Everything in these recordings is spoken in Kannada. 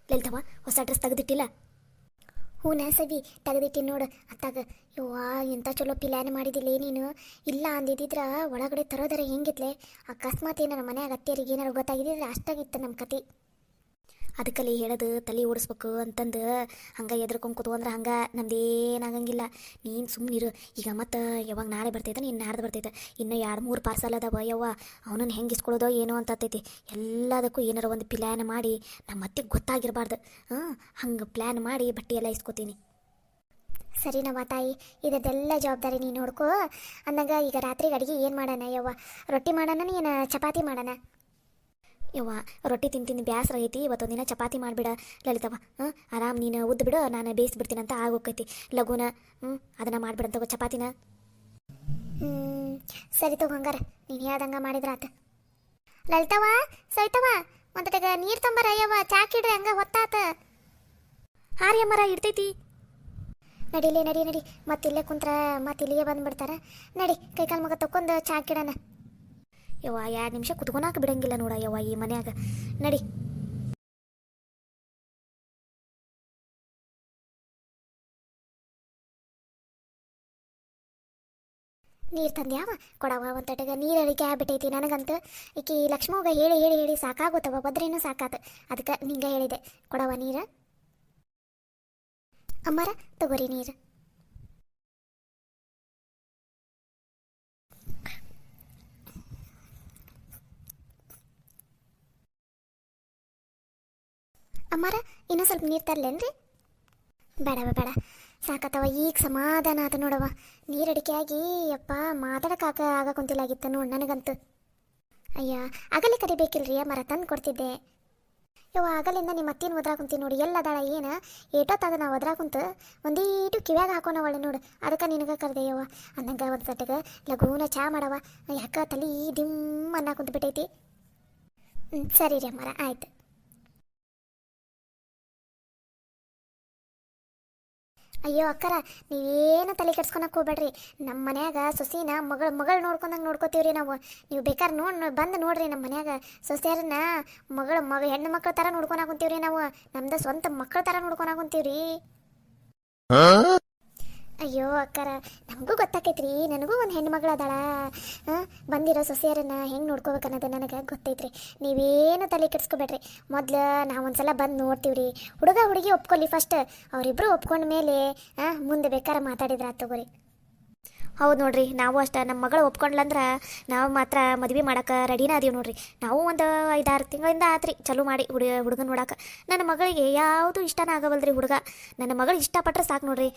ಲಲಿತವ ಹೊಸ ಡ್ರೆಸ್ ತೆಗೆದಿಟ್ಟಿಲ್ಲ? ಹೂನ ಸವಿ ತೆಗೆದಿಟ್ಟಿ ನೋಡು ಅತ್ತಾಗ. ಯವ್ವಾ ಎಂಥ ಚಲೋ ಪ್ಲ್ಯಾನ್ ಮಾಡಿದಿಲ್ಲ ನೀನು. ಇಲ್ಲ ಅಂದಿದ್ದಿದ್ರ ಒಳಗಡೆ ತರೋದರ ಹೆಂಗಿತ್ಲೆ. ಅಕಸ್ಮಾತ್ ಏನಾರ ಮನ್ಯಾಗ ಅತ್ತೆಯರಿಗೆ ಏನಾರು ಗೊತ್ತಾಗಿದ್ದಿದ್ರೆ ಅಷ್ಟಾಗಿತ್ತು ನಮ್ಮ ಕತೆ. ಅದಕ್ಕಲ್ಲಿ ಹೇಳೋದು ತಲೆ ಓಡಿಸ್ಬೇಕು ಅಂತಂದು ಹಂಗೆ ಎದ್ರಕೊಂಡು ಕೂತ್ಕೊಂಡ್ರೆ ಹಂಗೆ ನಮ್ದೇನಾಗಂಗಿಲ್ಲ. ನೀನು ಸುಮ್ಮನಿರು. ಈಗ ಮತ್ತು ಯಾವಾಗ ನಾಳೆ ಬರ್ತೈತೆ, ನೀನು ನಾಡ್ದು ಬರ್ತೈತೆ, ಇನ್ನು 2-3 ಪಾರ್ಸಲ್ ಅದಾವ. ಯವ್ವ ಅವನನ್ನು ಹೆಂಗೆ ಇಸ್ಕೊಳ್ಳೋದೋ ಏನೋ ಅಂತ ಆಗ್ತೈತಿ. ಎಲ್ಲದಕ್ಕೂ ಏನಾರ ಒಂದು ಪ್ಲ್ಯಾನ್ ಮಾಡಿ ನಮ್ಮ ಅತ್ತೆಗೆ ಗೊತ್ತಾಗಿರಬಾರ್ದು. ಹಂಗೆ ಪ್ಲ್ಯಾನ್ ಮಾಡಿ ಬಟ್ಟೆ ಎಲ್ಲ ಇಸ್ಕೊತೀನಿ. ಸರಿನವ್ವ ತಾಯಿ, ಇದೆಲ್ಲ ಜವಾಬ್ದಾರಿ ನೀನು ನೋಡ್ಕೋ. ಅಂದಂಗೆ ಈಗ ರಾತ್ರಿಗೆ ಅಡುಗೆ ಏನು ಮಾಡೋಣ ಯವ್ವ? ರೊಟ್ಟಿ ಮಾಡೋಣ ಏನು ಚಪಾತಿ ಮಾಡೋಣ? ಯವ್ವ ರೊಟ್ಟಿ ತಿಂತೀನಿ ಬ್ಯಾಸ್ರ ಐತಿ, ಇವತ್ತೊಂದಿನ ಚಪಾತಿ ಮಾಡಿಬಿಡ ಲಲಿತವ್ವ. ಆರಾಮ್ ನೀನು ಉದ್ದು ಬಿಡು, ನಾನು ಬೇಯಿಸ್ಬಿಡ್ತೀನಿ ಅಂತ ಆಗೋಕೈತಿ ಲಘುನ. ಅದನ್ನು ಮಾಡಿಬಿಡಂತವ ಚಪಾತಿನ. ಸರಿ ತಗೋ ಹಂಗಾರ, ನೀನು ಹೇಳ್ದಂಗೆ ಮಾಡಿದ್ರ ಆತ. ಲಲಿತವ್ವ ಸವಿತವ್ವ ಒಂದಟಗ ನೀರು ತೊಂಬರ ಯವ್ವ, ಚಾಕಿಡ್ರಿ ಹಂಗೆ ಹೊತ್ತಾತ. ಹಾರಿ ಅಮ್ಮರ ಇಡ್ತೈತಿ. ನಡಿಲೇ ನಡಿ ನಡಿ, ಮತ್ತಿಲ್ಲೇ ಕುಂತ್ರ ಮತ್ತೆ ಇಲ್ಲಿಗೆ ಬಂದುಬಿಡ್ತಾರ. ನಡಿ ಕೈಕಾಲು ಮಗ ತಕ್ಕೊಂಡು ಚಾಕಿಡೋಣ. ಯವ್ವ 2 ನಿಮಿಷ ಕುತ್ಕೊಳಕ್ಕೆ ಬಿಡಂಗಿಲ್ಲ ನೋಡ ಯವ್ವ ಈ ಮನ್ಯಾಗ. ನಡಿ. ನೀರು ತಂದ್ಯಾವ ಕೊಡವ ಒಂದು ತಟಗ. ನೀರು ಅಡಿಕೆ ಆಗ್ಬಿಟ್ಟೈತಿ ನನಗಂತೂ. ಈಕಿ ಲಕ್ಷ್ಮವ್ಗ ಹೇಳಿ ಹೇಳಿ ಹೇಳಿ ಸಾಕಾಗುತ್ತವ, ಬದ್ರೇನು ಸಾಕಾತ. ಅದಕ್ಕೆ ನಿಂಗೆ ಹೇಳಿದೆ ಕೊಡವ ನೀರು. ಅಮ್ಮರ ತಗೋರಿ ನೀರು. ಅಮ್ಮಾರ ಇನ್ನೂ ಸ್ವಲ್ಪ ನೀರು ತರ್ಲೇನ್ರಿ? ಬೇಡವ ಬೇಡ, ಸಾಕತ್ತವ. ಈಗ ಸಮಾಧಾನ ಆತ ನೋಡವ. ನೀರು ಅಡಿಕೆ ಆಗಿ ಯಪ್ಪ ಮಾತಾಡೋಕ್ಕಾಗ ಆಗ ಕುಂತಿಲ್ಲಾಗಿತ್ತು ನೋಡಿ ನನಗಂತೂ. ಅಯ್ಯ ಆಗಲೇ ಕರಿಬೇಕಿಲ್ರಿ ಅಮ್ಮಾರ, ತಂದು ಕೊಡ್ತಿದ್ದೆ. ಯವ್ವ ಆಗಲಿಂದ ನಿಮ್ಮ ಅತ್ತಿನ ಒದ್ರಾ ಕುಂತೀನಿ ನೋಡಿ. ಎಲ್ಲದಾಳ ಏನು ಏಟೋತ್ತಾಗ ನಾವು ಒದ್ರಾ ಕುಂತು ಒಂದೀಟು ಕಿವ್ಯಾಗ ಹಾಕೋಣ ಒಳ್ಳೆ ನೋಡು. ಅದಕ್ಕೆ ನಿನಗೆ ಕರೆದೆ ಯವ್ವ. ಅಂದಂಗೆ ಒಂದು ತಟ್ಟಗೆ ಲಘೂನ ಚಾ ಮಾಡವ. ಯಾಕೆ ತಲೆ ದಿಮ್ ಅನ್ನ ಕುಂತು ಬಿಟ್ಟೈತಿ. ಸರಿ ರೀ ಅಮ್ಮಾರ, ಆಯ್ತು. ಅಯ್ಯೋ ಅಕ್ಕರ, ನೀವೇನು ತಲೆ ಕೆಡ್ಸ್ಕೊಳಕ್ಕೆ ಹೋಗ್ಬೇಡ್ರಿ. ನಮ್ಮ ಮನ್ಯಾಗ ಸೊಸಿನ ಮಗಳು ನೋಡ್ಕೊಂಡಂಗೆ ನೋಡ್ಕೋತೀವ್ರಿ ನಾವು. ನೀವು ಬೇಕಾದ್ರೆ ಬಂದು ನೋಡ್ರಿ ನಮ್ಮ ಮನ್ಯಾಗ ಸೊಸೆಯರನ್ನ ಹೆಣ್ಣು ಮಕ್ಕಳ ಥರ ನೋಡ್ಕೊಳಕುಂತೀವ್ರಿ ನಾವು. ನಮ್ದು ಸ್ವಂತ ಮಕ್ಕಳ ಥರ ನೋಡ್ಕೊಳಕುಂತೀವ್ರಿ. ಅಯ್ಯೋ ಅಕ್ಕರ, ನಮಗೂ ಗೊತ್ತಾಕೈತ್ರಿ. ನನಗೂ ಒಂದು ಹೆಣ್ಣು ಮಗಳು ಅದಾಳ. ಬಂದಿರೋ ಸೊಸೆಯರನ್ನ ಹೆಂಗೆ ನೋಡ್ಕೋಬೇಕು ಅನ್ನೋದು ನನಗೆ ಗೊತ್ತೈತ್ರಿ. ನೀವೇನು ತಲೆ ಕೆಡ್ಸ್ಕೊಬೇಡ್ರಿ. ಮೊದ್ಲು ನಾವೊಂದ್ಸಲ ಬಂದು ನೋಡ್ತೀವ್ರಿ. ಹುಡುಗಿ ಒಪ್ಕೊಳ್ಳಿ ಫಸ್ಟ್. ಅವರಿಬ್ಬರು ಒಪ್ಕೊಂಡ ಮೇಲೆ ಮುಂದೆ ಬೇಕಾರೆ ಮಾತಾಡಿದ್ರೆ ಆತು ತಗೋರಿ. ಹೌದು ನೋಡ್ರಿ, ನಾವು ಅಷ್ಟೇ. ನಮ್ಮ ಮಗಳು ಒಪ್ಕೊಂಡ್ಲಂದ್ರೆ ನಾವು ಮಾತ್ರ ಮದುವೆ ಮಾಡೋಕೆ ರೆಡಿನ ಅದೀವಿ ನೋಡ್ರಿ. ನಾವು ಒಂದು 5-6 ತಿಂಗಳಿಂದ ಆತ್ರಿ ಚಲೋ ಮಾಡಿ ಹುಡುಗನ ನೋಡಕ್ಕೆ. ನನ್ನ ಮಗಳಿಗೆ ಯಾವುದು ಇಷ್ಟನೇ ಆಗವಲ್ರಿ ಹುಡುಗ. ನನ್ನ ಮಗಳು ಇಷ್ಟಪಟ್ಟರೆ ಸಾಕು ನೋಡ್ರಿ.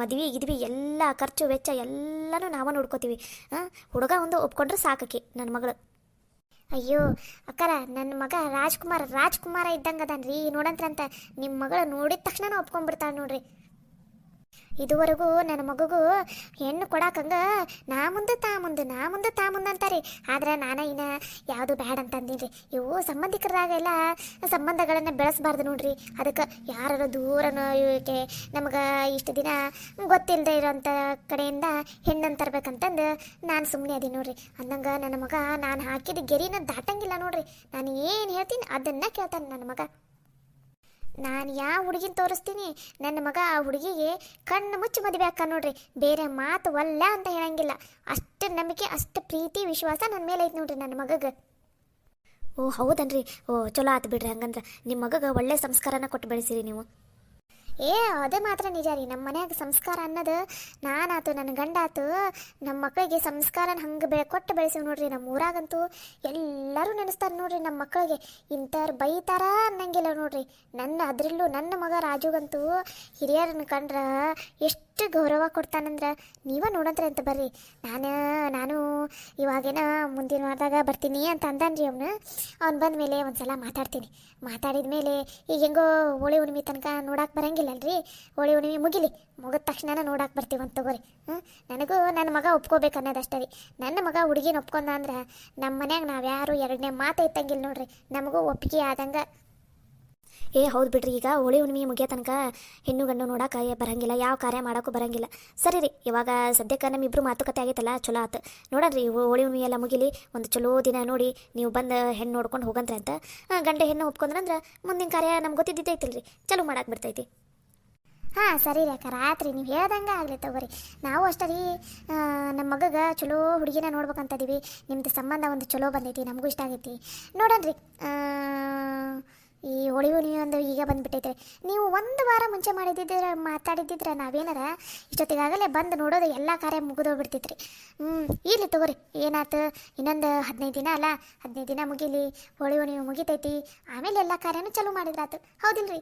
ಮದುವೆ ಎಲ್ಲ ಖರ್ಚು ವೆಚ್ಚ ಎಲ್ಲನೂ ನಾವು ನೋಡ್ಕೋತೀವಿ. ಹುಡುಗ ಒಂದು ಒಪ್ಕೊಂಡ್ರೆ ಸಾಕಿ ನನ್ನ ಮಗಳು. ಅಯ್ಯೋ ಅಕ್ಕರ, ನನ್ನ ಮಗ ರಾಜ್ಕುಮಾರ ಇದ್ದಂಗೆ ಅದಾನ್ರಿ ನೋಡಂತ್ರಂತ. ನಿಮ್ಮ ಮಗಳು ನೋಡಿದ ತಕ್ಷಣ ಒಪ್ಕೊಂಡ್ಬಿಡ್ತಾಳೆ ನೋಡ್ರಿ. ಇದುವರೆಗೂ ನನ್ನ ಮಗುಗೂ ಹೆಣ್ಣು ಕೊಡಾಕಂಗ ನಾ ಮುಂದೆ ತಾ ಮುಂದೆ ಅಂತಾರೆ. ಆದ್ರೆ ನಾನು ಇನ್ನು ಯಾವುದು ಬ್ಯಾಡ ಅಂತಂದೀನಿ. ಇವು ಸಂಬಂಧಿಕರದಾಗೆಲ್ಲ ಸಂಬಂಧಗಳನ್ನು ಬೆಳೆಸಬಾರ್ದು ನೋಡ್ರಿ. ಅದಕ್ಕೆ ಯಾರು ದೂರನೋ ಇವಕ್ಕೆ ನಮಗೆ ಇಷ್ಟು ದಿನ ಗೊತ್ತಿಲ್ಲದೆ ಇರೋಂಥ ಕಡೆಯಿಂದ ಹೆಣ್ಣನ್ನು ತರ್ಬೇಕಂತಂದು ನಾನು ಸುಮ್ಮನೆ ಅದೀನಿ ನೋಡ್ರಿ. ಅಂದಂಗೆ ನನ್ನ ಮಗ ನಾನು ಹಾಕಿದ ಗೆರಿನ ದಾಟಂಗಿಲ್ಲ ನೋಡ್ರಿ. ನಾನು ಏನು ಹೇಳ್ತೀನಿ ಅದನ್ನು ಕೇಳ್ತಾನೆ ನನ್ನ ಮಗ. ನಾನು ಯಾವ ಹುಡುಗಿನ ತೋರಿಸ್ತೀನಿ, ನನ್ನ ಮಗ ಆ ಹುಡುಗಿಗೆ ಕಣ್ಣು ಮುಚ್ಚಿ ಮದುವೆ ಹಾಕ ನೋಡ್ರಿ. ಬೇರೆ ಮಾತು ಒಲ್ಲ ಅಂತ ಹೇಳಂಗಿಲ್ಲ. ಅಷ್ಟು ನಂಬಿಕೆ, ಅಷ್ಟು ಪ್ರೀತಿ ವಿಶ್ವಾಸ ನನ್ನ ಮೇಲೆ ಐತೆ ನೋಡ್ರಿ ನನ್ನ ಮಗಗೆ. ಓ ಹೌದನ್ರಿ. ಓ ಚಲೋ ಆತು ಬಿಡ್ರಿ. ಹಂಗಂದ್ರೆ ನಿಮ್ಮ ಮಗಗೆ ಒಳ್ಳೆ ಸಂಸ್ಕಾರನ ಕೊಟ್ಟು ಬೆಳೆಸಿರಿ ನೀವು. ಅದೇ ಮಾತ್ರ ನಿಜ ರೀ. ನಮ್ಮ ಮನ್ಯಾಗ ಸಂಸ್ಕಾರ ಅನ್ನೋದು ನಾನಾತು ನನ್ನ ಗಂಡ ಆತು ನಮ್ಮ ಮಕ್ಕಳಿಗೆ ಸಂಸ್ಕಾರನ ಹಂಗೆ ಕೊಟ್ಟು ಬೆಳೆಸಿವಿ ನೋಡ್ರಿ. ನಮ್ಮ ಊರಾಗಂತೂ ಎಲ್ಲರೂ ನೆನೆಸ್ತಾರೆ ನೋಡ್ರಿ ನಮ್ಮ ಮಕ್ಕಳಿಗೆ. ಇಂಥವ್ರು ಬೈತಾರ ಅನ್ನಂಗಿಲ್ಲ ನೋಡ್ರಿ. ಅದರಲ್ಲೂ ನನ್ನ ಮಗ ರಾಜುಗಂತೂ ಹಿರಿಯರನ್ನ ಕಂಡ್ರೆ ಎಷ್ಟು ಗೌರವ ಕೊಡ್ತಾನಂದ್ರೆ ನೀವೇ ನೋಡಂತ್ರೆ ಅಂತ ಬರ್ರಿ. ನಾನು ಇವಾಗೇನ ಮುಂದಿನ ವಾರದಾಗ ಬರ್ತೀನಿ ಅಂತ ಅಂದಾನ್ರಿ ಅವ್ನು ಬಂದ ಮೇಲೆ ಒಂದು ಸಲ ಮಾತಾಡಿದ ಮೇಲೆ ಈಗ ಹೆಂಗೋ ಹೋಳಿ ಹುಣ್ಣಿಮೆ ತನಕ ನೋಡಕ್ಕೆ ಬರಂಗಿಲ್ಲ ಅಲ್ರಿ. ಹೋಳಿ ಹುಣ್ಣಿಮೆ ಮುಗಿದ ತಕ್ಷಣ ನೋಡಕ್ಕೆ ಬರ್ತೀವಂತ ತಗೋರಿ. ನನಗೂ ನನ್ನ ಮಗ ಒಪ್ಕೋಬೇಕು ಅನ್ನೋದಷ್ಟೇ ರೀ. ನನ್ನ ಮಗ ಹುಡುಗಿನ ಒಪ್ಕೊಂಡ ಅಂದ್ರೆ ನಮ್ಮ ಮನ್ಯಾಗ ನಾವು ಯಾರು ಎರಡನೇ ಮಾತು ಇತ್ತಂಗಿಲ್ಲ ನೋಡ್ರಿ. ನಮಗೂ ಒಪ್ಪಿಗೆ ಆದಂಗೆ. ಹೌದು ಬಿಡ್ರಿ, ಈಗ ಹೋಳಿ ಹುಣ್ಣಿಮೆ ಮುಗಿಯೋ ತನಕ ಹೆಣ್ಣು ಗಂಡು ನೋಡಕ್ಕೆ ಬರಂಗಿಲ್ಲ, ಯಾವ ಕಾರ್ಯ ಮಾಡೋಕ್ಕೂ ಬರಂಗಿಲ್ಲ. ಸರಿ ರೀ, ಇವಾಗ ಸದ್ಯಕ್ಕೆ ನಮ್ಮಿಬ್ರು ಮಾತುಕತೆ ಆಗೈತಲ್ಲ, ಚಲೋ ಆತು. ನೋಡನ್ರಿ ಹೋಳಿ ಹುಣ್ಣಿಮೆ ಎಲ್ಲ ಮುಗಿಲಿ, ಒಂದು ಚಲೋ ದಿನ ನೋಡಿ ನೀವು ಬಂದು ಹೆಣ್ಣು ನೋಡ್ಕೊಂಡು ಹೋಗಂತ್ರಿ ಅಂತ. ಗಂಡ ಹೆಣ್ಣು ಒಪ್ಕೊಂಡ್ರಂದ್ರೆ ಮುಂದಿನ ಕಾರ್ಯ ನಮ್ಗೆ ಗೊತ್ತಿದ್ದೈತಿಲ್ರಿ, ಚಲೋ ಮಾಡಕ್ಕೆ ಬಿಡ್ತೈತಿ. ಹಾಂ ಸರಿ ರೀ ಅಕ್ಕ, ರಾತ್ರಿ ನೀವು ಹೇಳ್ದಂಗೆ ಆಗಲಿ ತಗೋರಿ. ನಾವು ಅಷ್ಟೇ ರೀ, ನಮ್ಮ ಮಗಗೆ ಚಲೋ ಹುಡುಗಿನ ನೋಡ್ಬೇಕಂತದೀವಿ. ನಿಮ್ಮದು ಸಂಬಂಧ ಒಂದು ಚಲೋ ಬಂದೈತಿ, ನಮಗೂ ಇಷ್ಟ ಆಗೈತಿ. ನೋಡನ್ರಿ, ಈ ಹೋಳಿ ಹುಣ್ಣಿಮೆ ಒಂದು ಈಗ ಬಂದುಬಿಟ್ಟೈತೆ. ನೀವು ಒಂದು ವಾರ ಮುಂಚೆ ಮಾತಾಡಿದ್ದಿದ್ರೆ ನಾವೇನಾರ ಇಷ್ಟೊತ್ತಿಗಾಗಲೇ ಬಂದು ನೋಡೋದು ಎಲ್ಲ ಕಾರ್ಯ ಮುಗಿದೋಗ್ಬಿಡ್ತೈತ್ರಿ. ಇರಲಿ ತಗೋರಿ, ಏನಾಯ್ತು, ಇನ್ನೊಂದು 15 ದಿನ ಅಲ್ಲ, 15 ದಿನ ಮುಗೀಲಿ, ಹೋಳಿ ಹುಣ್ಣಿಮೆ ಮುಗಿತೈತಿ, ಆಮೇಲೆ ಎಲ್ಲ ಕಾರ್ಯನೂ ಚಲೋ ಮಾಡಿದ್ರಾತು, ಹೌದಿಲ್ರಿ?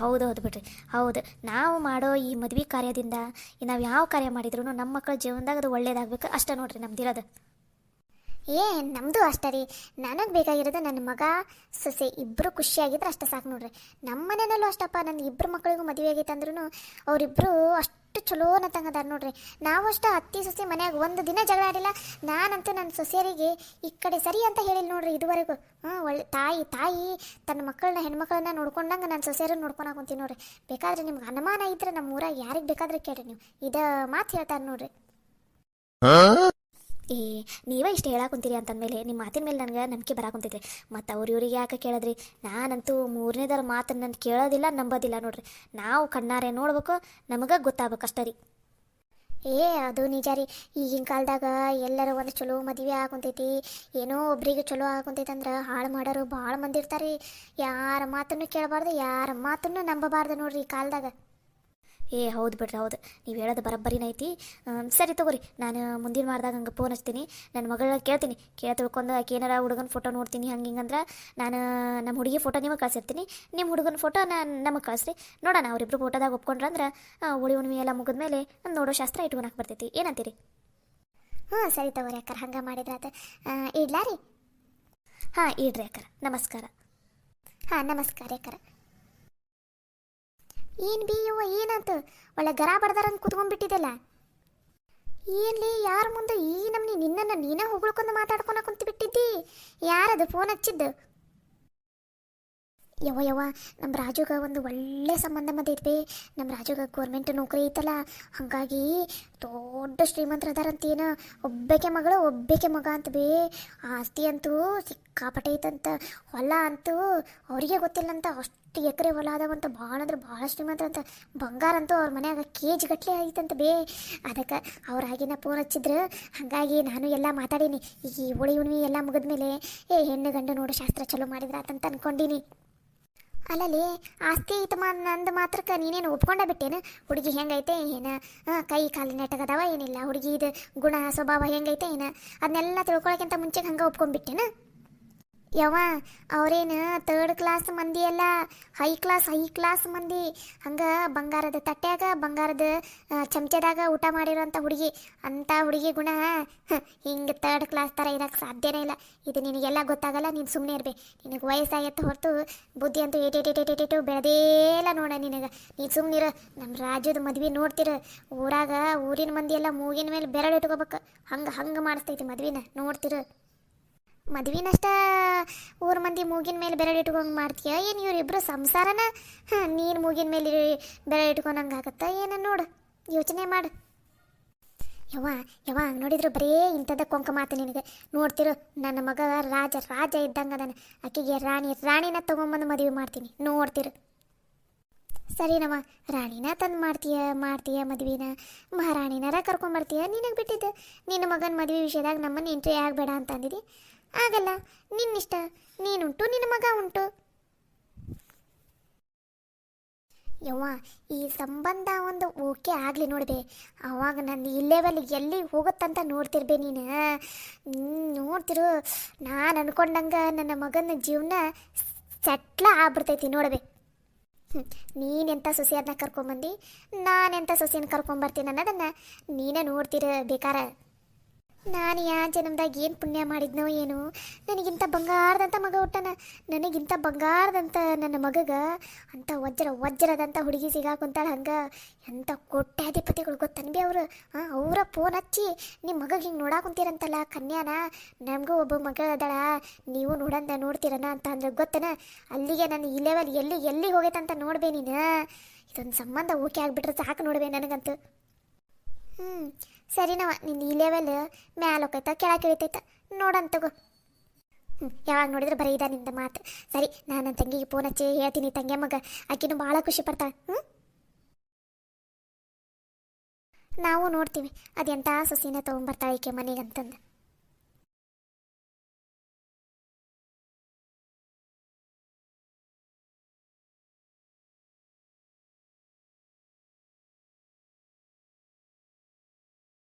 ಹೌದು ಬಿಡ್ರಿ, ಹೌದು. ನಾವು ಮಾಡೋ ಈ ಮದ್ವೆ ಕಾರ್ಯದಿಂದ ನಾವು ಯಾವ ಕಾರ್ಯ ಮಾಡಿದ್ರು ನಮ್ಮ ಮಕ್ಕಳ ಜೀವನದಾಗ ಅದು ಒಳ್ಳೇದಾಗಬೇಕು ಅಷ್ಟೇ ನೋಡ್ರಿ ನಮ್ದಿರೋದು. ನಮ್ಮದು ಅಷ್ಟೇ ರೀ. ನನಗೆ ಬೇಕಾಗಿರೋದು ನನ್ನ ಮಗ ಸೊಸೆ ಇಬ್ಬರು ಖುಷಿಯಾಗಿದ್ರೆ ಅಷ್ಟೇ ಸಾಕು ನೋಡ್ರಿ. ನಮ್ಮ ಮನೆಯಲ್ಲೂ ಅಷ್ಟಪ್ಪ, ನನ್ನ ಇಬ್ಬರು ಮಕ್ಕಳಿಗೂ ಮದುವೆ ಆಗೈತೆ ಅಂದ್ರೂ ಅವರಿಬ್ಬರು ಅಷ್ಟು ಚಲೋನ ತಂಗದಾರ ನೋಡ್ರಿ. ನಾವು ಅಷ್ಟು ಅತ್ತಿ ಸೊಸೆ ಮನ್ಯಾಗ ಒಂದು ದಿನ ಜಗಳ ಆಡಿಲ್ಲ. ನಾನಂತೂ ನನ್ನ ಸೊಸೆಯರಿಗೆ ಈ ಕಡೆ ಸರಿ ಅಂತ ಹೇಳಿಲ್ಲ ನೋಡ್ರಿ ಇದುವರೆಗೂ. ಒಳ್ಳೆ ತಾಯಿ ತನ್ನ ಮಕ್ಕಳನ್ನ ಹೆಣ್ಮಕ್ಳನ್ನ ನೋಡ್ಕೊಂಡಂಗೆ ನನ್ನ ಸೊಸೆಯರನ್ನು ನೋಡ್ಕೊಂಡು ಕುಂತೀನಿ ನೋಡ್ರಿ. ಬೇಕಾದ್ರೆ ನಿಮ್ಗೆ ಅನುಮಾನ ಇದ್ರೆ ನಮ್ಮ ಊರಾಗ ಯಾರಿಗೆ ಬೇಕಾದ್ರೆ ಕೇಳ್ರಿ, ನೀವು ಇದ ಮಾತು ಹೇಳ್ತಾರೆ ನೋಡ್ರಿ. ನೀವೇ ಇಷ್ಟು ಹೇಳಾಕುಂತೀರಿ ಅಂತಂದಮೇಲೆ ನಿಮ್ಮ ಮಾತಿನ ಮೇಲೆ ನನಗೆ ನಂಬಿಕೆ ಬರಾಕುಂತೈತೆ. ಮತ್ತು ಇವ್ರಿಗೆ ಯಾಕೆ ಕೇಳಿದ್ರಿ? ನಾನಂತೂ ಮೂರನೇದರ ಮಾತನ್ನು ನಾನು ಕೇಳೋದಿಲ್ಲ, ನಂಬೋದಿಲ್ಲ ನೋಡ್ರಿ. ನಾವು ಕಣ್ಣಾರೆ ನೋಡ್ಬೇಕು, ನಮಗೆ ಗೊತ್ತಾಗ್ಬೇಕು ಅಷ್ಟೇ ರೀ. ಅದು ನಿಜ ರೀ. ಈಗಿನ ಕಾಲದಾಗ ಎಲ್ಲರೂ ಒಂದು ಚಲೋ ಮದುವೆ ಆಗುಂತೈತಿ, ಏನೋ ಒಬ್ರಿಗೆ ಚಲೋ ಆಗುಂತೈತೆ ಅಂದ್ರೆ ಹಾಳು ಮಾಡೋರು ಭಾಳ ಮಂದಿ ಇರ್ತಾರೆ. ಯಾರ ಮಾತನ್ನು ಕೇಳಬಾರ್ದು, ಯಾರ ಮಾತನ್ನು ನಂಬಬಾರ್ದು ನೋಡ್ರಿ ಈ ಕಾಲದಾಗ. ಹೌದು ಬಿಡ್ರಿ, ಹೌದು, ನೀವು ಹೇಳೋದು ಬರೋಬ್ಬರಿನ ಐತಿ. ಸರಿ ತಗೋರಿ, ನಾನು ಮುಂದಿನ ವಾರದಾಗ ಹಂಗೆ ಫೋನ್ ಹಚ್ತೀನಿ, ನನ್ನ ಮಗಳನ್ನ ಕೇಳ್ತೀನಿ. ತಿಳ್ಕೊಂಡು ಆಕೆ ಏನಾರ ಹುಡುಗನ ಫೋಟೋ ನೋಡ್ತೀನಿ, ಹಿಂಗಂದ್ರೆ ನಾನು ನಮ್ಮ ಹುಡುಗಿ ಫೋಟೋ ನಿಮಗೆ ಕಳಿಸಿರ್ತೀನಿ, ನಿಮ್ಮ ಹುಡುಗನ ಫೋಟೋ ನಮಗೆ ಕಳಿಸ್ರಿ. ನೋಡೋಣ, ಅವರಿಬ್ಬರು ಫೋಟೋದಾಗ ಒಪ್ಕೊಂಡ್ರಂದ್ರೆ ಹೋಳಿ ಹುಣ್ಣಿಮೆ ಎಲ್ಲ ಮುಗಿದ್ಮೇಲೆ ನೋಡೋ ಶಾಸ್ತ್ರ ಇಟ್ಕೊಳಕ್ಕೆ ಬರ್ತೈತಿ. ಏನಂತೀರಿ? ಸರಿ ತಗೋರಿ ಅಕ್ಕರ, ಹಂಗೆ ಮಾಡಿದ್ರಾತ. ಇಡ್ಲಾ ರೀ? ಇಡ್ರಿ ಅಕ್ಕರ, ನಮಸ್ಕಾರ. ನಮಸ್ಕಾರ ಅಕ್ಕರ. ಏನು ಬಿ ಯವ್ವ, ಏನಾಯ್ತು? ಒಳ್ಳೆ ಗರ ಬಡ್ದಾರಂತ ಕುತ್ಕೊಂಡ್ಬಿಟ್ಟಿದ್ದಲ್ಲ. ಏನ್ಲಿ, ಯಾರ ಮುಂದೆ ಈ ನಮ್ನಿ ನಿನ್ನನ್ನು ನೀನೇ ಹೊಗಳ್ಕೊಂಡು ಮಾತಾಡ್ಕೊಂಡು ಕುಂತು ಬಿಟ್ಟಿದ್ದಿ? ಯಾರದು ಫೋನ್ ಹಚ್ಚಿದ್ದು? ಯವ್ವ ನಮ್ಮ ರಾಜುಗ ಒಂದು ಒಳ್ಳೆ ಸಂಬಂಧ ಬಂದೈತಿ. ನಮ್ಮ ರಾಜುಗ ಗೌರ್ಮೆಂಟ್ ನೌಕರಿ ಐತಲ್ಲ, ಹಾಗಾಗಿ ದೊಡ್ಡ ಶ್ರೀಮಂತರ ಅದಾರಂತೇನು. ಒಬ್ಬಕ್ಕೆ ಮಗಳು ಒಬ್ಬಕ್ಕೆ ಮಗ ಅಂತ ಆಸ್ತಿ ಅಂತೂ ಸಿಕ್ಕಾಪಟ್ಟೆ ಐತಂತ. ಹೊಲ ಅಂತೂ ಅವರಿಗೆ ಗೊತ್ತಿಲ್ಲಂತ, ಅಷ್ಟು ಎಕರೆ ಹೊಲ ಅದಾವಂತ. ಭಾಳ ಅಂದ್ರೆ ಭಾಳ ಶ್ರೀಮಂತರಂತ. ಬಂಗಾರ ಅಂತೂ ಅವ್ರ ಮನ್ಯಾಗ KG ಗಟ್ಟಲೆ ಐತಂತ ಅದಕ್ಕೆ ಅವ್ರಾಗಿನ ಫೋನ್ ಹಚ್ಚಿದ್ರು. ಹಾಗಾಗಿ ನಾನು ಎಲ್ಲ ಮಾತಾಡೀನಿ. ಈ ಹೋಳಿ ಹುಣ್ಣಿಮೆ ಎಲ್ಲ ಮುಗಿದ್ಮೇಲೆ ಹೆಣ್ಣು ಗಂಡು ನೋಡು ಶಾಸ್ತ್ರ ಚಲೋ ಮಾಡಿದ್ರಾತಂತ ಅನ್ಕೊಂಡೀನಿ. ಅಲ್ಲಲ್ಲಿ ಆಸ್ತಿ ಐತಮ್ಮ ನಂದು ಮಾತ್ರಕ್ಕೆ ನೀನೇನು ಒಪ್ಕೊಂಡ ಬಿಟ್ಟೇನು? ಹುಡುಗಿ ಹೆಂಗೈತೆ ಏನು, ಕೈ ಕಾಲು ನೆಟ್ಟಗದಾವ ಏನಿಲ್ಲ, ಹುಡುಗಿ ಇದು ಗುಣ ಸ್ವಭಾವ ಹೆಂಗೈತೆ ಏನು, ಅದನ್ನೆಲ್ಲ ತಿಳ್ಕೊಳಕ್ಕಿಂತ ಮುಂಚೆಗೆ ಹಂಗೆ ಒಪ್ಕೊಂಡ್ಬಿಟ್ಟೇನು? ಯವ್ವ, ಅವರೇನು 3rd ಕ್ಲಾಸ್ ಮಂದಿ ಅಲ್ಲ, ಹೈ ಕ್ಲಾಸ್ ಮಂದಿ. ಹಂಗೆ ಬಂಗಾರದ ತಟ್ಟ್ಯಾಗ ಬಂಗಾರದ ಚಮಚದಾಗ ಊಟ ಮಾಡಿರೋಂಥ ಹುಡುಗಿ. ಅಂಥ ಹುಡುಗಿ ಗುಣ ಹಿಂಗೆ 3rd ಕ್ಲಾಸ್ ಥರ ಇರೋಕ್ಕೆ ಸಾಧ್ಯನೇ ಇಲ್ಲ. ಇದು ನಿನಗೆಲ್ಲ ಗೊತ್ತಾಗಲ್ಲ, ನೀನು ಸುಮ್ಮನೆ ಇರಬೇಕು. ನಿನಗೆ ವಯಸ್ಸಾಗತ್ತೆ ಹೊರತು ಬುದ್ಧಿ ಅಂತೂ ಏಟೇಟೇಟೇಟೇಟು ಬೆಳೆದೇಲ್ಲ ನೋಡ ನಿನಗೆ. ನೀನು ಸುಮ್ಮನಿರು. ನಮ್ಮ ರಾಜ್ಯದ ಮದ್ವೆ ನೋಡ್ತಿರು, ಊರಾಗ ಊರಿನ ಮಂದಿ ಎಲ್ಲ ಮೂಗಿನ ಮೇಲೆ ಬೆರಳು ಇಟ್ಕೋಬೇಕು. ಹಂಗೆ ಮಾಡಿಸ್ತೈತಿ ಮದ್ವಿನ, ನೋಡ್ತಿರು. ಮದುವಿನಷ್ಟ ಊರ ಮಂದಿ ಮೂಗಿನ ಮೇಲೆ ಬೆರಳು ಇಟ್ಕೊಂಡಂಗೆ ಮಾಡ್ತೀಯ ಏನು? ಇವರಿಬ್ಬರು ಸಂಸಾರನ ನೀನು ಮೂಗಿನ ಮೇಲೆ ಬೆರಳು ಇಟ್ಕೊಂಡಂಗೆ ಆಗತ್ತ ಏನು? ನೋಡು, ಯೋಚನೆ ಮಾಡು. ಯವ್ವ ನೋಡಿದ್ರು ಬರೀ ಇಂಥದ್ದ ಕೊಂಕ ಮಾತು ನಿನಗೆ. ನೋಡ್ತಿರು, ನನ್ನ ಮಗ ರಾಜ ಇದ್ದಂಗೆ ಅದಾನ. ಆಕೆಗೆ ರಾಣಿನ ತೊಗೊಂಬಂದು ಮದುವೆ ಮಾಡ್ತೀನಿ, ನೋಡ್ತಿರು. ಸರಿನಮ್ಮ, ರಾಣಿನ ತಂದು ಮಾಡ್ತೀಯ ಮದುವೆನ, ಮಹಾರಾಣಿನಾರ ಕರ್ಕೊಂಬರ್ತೀಯ. ನಿನಗೆ ಬಿಟ್ಟಿದ್ದು ನಿನ್ನ ಮಗನ ಮದುವೆ ವಿಷಯದಾಗ ನಮ್ಮನ್ನು ಎಂಟ್ರಿ ಆಗಬೇಡ ಅಂತ ಅಂದಿದ್ದಿ. ಆಗಲ್ಲ, ನಿನ್ನಿಷ್ಟ. ನೀನುಂಟು, ನಿನ್ನ ಮಗ ಉಂಟು. ಯವ್ವ, ಈ ಸಂಬಂಧ ಒಂದು ಓಕೆ ಆಗಲಿ ನೋಡಿದೆ, ಅವಾಗ ನನ್ನ ಈ ಲೆವೆಲ್ ಎಲ್ಲಿ ಹೋಗುತ್ತಂತ ನೋಡ್ತಿರ್ಬೇ ನೀನು. ನೋಡ್ತಿರು, ನಾನು ಅನ್ಕೊಂಡಂಗೆ ನನ್ನ ಮಗನ ಜೀವನ ಸೆಟ್ಲ ಆಗ್ಬಿಡ್ತೈತಿ ನೋಡ್ಬೇ. ನೀನೆಂಥ ಸೊಸೆಯನ್ನ ಕರ್ಕೊಂಬಂದು ನಾನೆಂಥ ಸೊಸೆಯನ್ನು ಕರ್ಕೊಂಬರ್ತೀನಿ ಅನ್ನೋದನ್ನು ನೀನೇ ನೋಡ್ತಿರ ಬೇಕಾರೆ. ನಾನು ಯಾ ಜನ್ಮದಾಗ ಏನು ಪುಣ್ಯ ಮಾಡಿದ್ನೋ ಏನು, ನನಗಿಂತ ಬಂಗಾರದಂಥ ಮಗ ಹುಟ್ಟನ. ನನಗಿಂತ ಬಂಗಾರದಂಥ ನನ್ನ ಮಗಗ ಅಂಥ ವಜ್ರದಂಥ ಹುಡುಗಿ ಸಿಗಾಕುಂತಾಳ. ಹಂಗೆ ಎಂಥ ಕೋಟ್ಯಾಧಿಪತಿಗಳು ಗೊತ್ತನ್ ಬಿ ಅವರು. ಅವರ ಫೋನ್ ಹಚ್ಚಿ ನಿಮ್ಮ ಮಗಗೆ ಹಿಂಗೆ ನೋಡಾಕುಂತೀರಂತಲ್ಲ ಕನ್ಯಾನ, ನಮಗೂ ಒಬ್ಬ ಮಗ ಅದಳ, ನೀವು ನೋಡ್ತೀರನ ಅಂತ ಅಂದ್ರೆ ಗೊತ್ತನ. ಅಲ್ಲಿಗೆ ನನ್ನ ಈ ಲೆವೆಲ್ ಎಲ್ಲಿ ಹೋಗೈತಂತ ನೋಡ್ಬೇ ನೀನು. ಇದೊಂದು ಸಂಬಂಧ ಓಕೆ ಆಗಿಬಿಟ್ರೆ ಸಾಕು ನೋಡ್ಬೇ ನನಗಂತೂ. ಸರಿನವ, ನಿನ್ನ ಈ ಲೆವೆಲ್ ಮ್ಯಾಲ ಹೋಗೈತ ಕೆಳಗೆ ಇಳಿತೈತ ನೋಡಂತಗೋ. ಯಾವಾಗ ನೋಡಿದ್ರೆ ಬರೀ ಇದ ನಿಂದ ಮಾತು. ಸರಿ, ನಾನು ನನ್ನ ತಂಗಿಗೆ ಫೋನ್ ಹಚ್ಚಿ ಹೇಳ್ತೀನಿ. ತಂಗಿ ಮಗ ಆಕಿನೂ ಭಾಳ ಖುಷಿ ಪಡ್ತಾಳೆ. ನಾವು ನೋಡ್ತೀವಿ ಅದೆಂಥ ಸೊಸಿನ ತೊಗೊಂಬರ್ತಾಳೆ ಈಕೆ ಮನೆಗೆ ಅಂತಂದು.